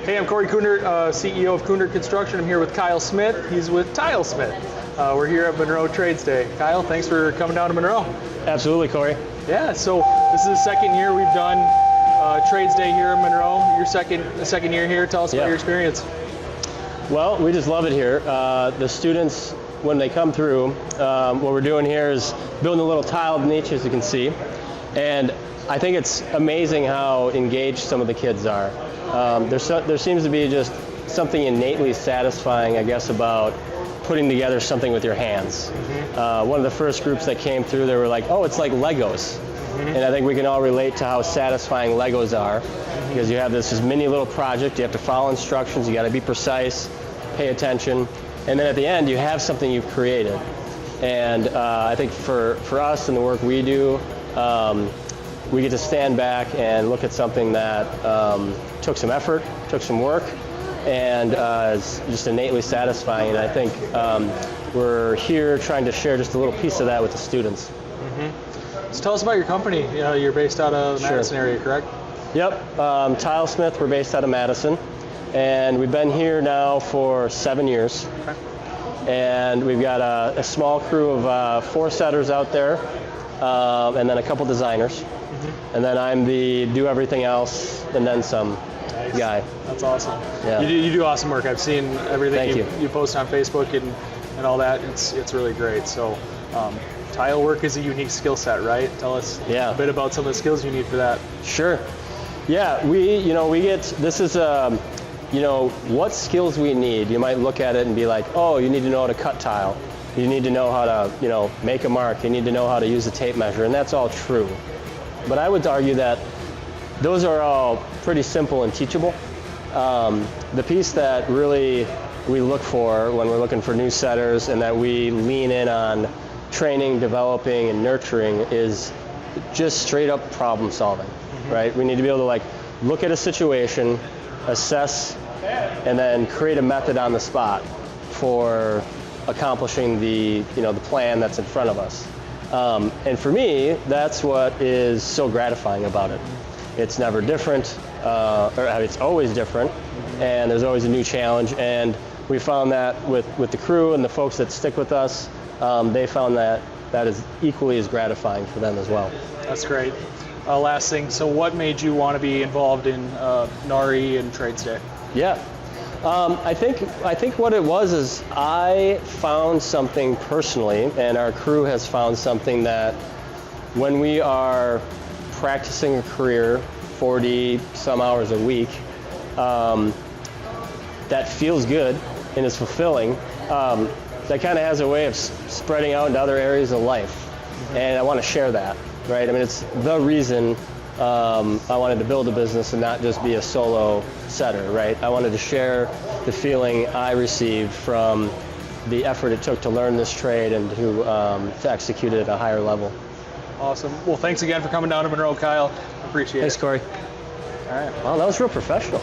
Hey, I'm Cory, CEO of Cooner Construction. I'm here with Kyle Smith. He's with Tilesmith. We're here at Monroe Trades Day. Kyle, thanks for coming down to Monroe. Absolutely, Cory. Yeah, so this is the second year we've done Trades Day here in Monroe. Your second year here. Tell us about your experience. Well, we just love it here. The students, when they come through, what we're doing here is building a little tiled niche, as you can see. And I think it's amazing how engaged some of the kids are. There seems to be just something innately satisfying, I guess, about putting together something with your hands. One of the first groups that came through, they were like, oh, it's like Legos. And I think we can all relate to how satisfying Legos are, because you have this mini little project, you have to follow instructions, you got to be precise, pay attention, and then at the end you have something you've created. And I think for us and the work we do, we get to stand back and look at something that took some effort, took some work, and is just innately satisfying. And I think we're here trying to share just a little piece of that with the students. So tell us about your company. You're based out of the Madison area, correct? Yep, Tilesmith, we're based out of Madison, and we've been here now for 7 years. Okay. And we've got a small crew of 4 setters out there, and then a couple designers. And then I'm the do everything else and then some guy. That's awesome. Yeah. You do awesome work. I've seen everything Thank you post on Facebook and all that. It's really great. So tile work is a unique skill set, right? Tell us a bit about some of the skills you need for that. Sure. Yeah, we get, this is what skills we need. You might look at it and be like, oh, you need to know how to cut tile. You need to know how to, make a mark. You need to know how to use a tape measure, and that's all true. But I would argue that those are all pretty simple and teachable. The piece that really we look for when we're looking for new setters and that we lean in on training, developing, and nurturing is just straight up problem solving, right? We need to be able to look at a situation, assess, and then create a method on the spot for accomplishing the plan that's in front of us. And for me, that's what is so gratifying about it. It's never different, or it's always different, and there's always a new challenge. And we found that with the crew and the folks that stick with us, they found that is equally as gratifying for them as well. That's great. Last thing, so what made you want to be involved in NARI and Trades Day? Yeah. I think what it was is I found something personally, and our crew has found something, that when we are practicing a career 40 some hours a week, that feels good and is fulfilling. That kind of has a way of spreading out into other areas of life, and I want to share that, right? I mean, it's the reason I wanted to build a business and not just be a solo setter, right? I wanted to share the feeling I received from the effort it took to learn this trade and to execute it at a higher level. Awesome. Well, thanks again for coming down to Monroe, Kyle. Appreciate it. Thanks, Cory. All right. Wow, that was real professional.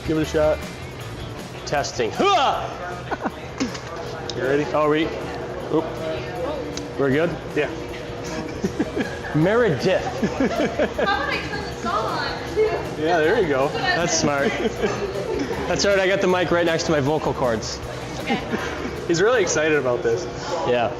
Give it a shot. Testing. You ready? Oh, we're good? Yeah. Meredith. How would I turn this on? Yeah, there you go. That's smart. That's all right, I got the mic right next to my vocal cords. Okay. He's really excited about this. Yeah.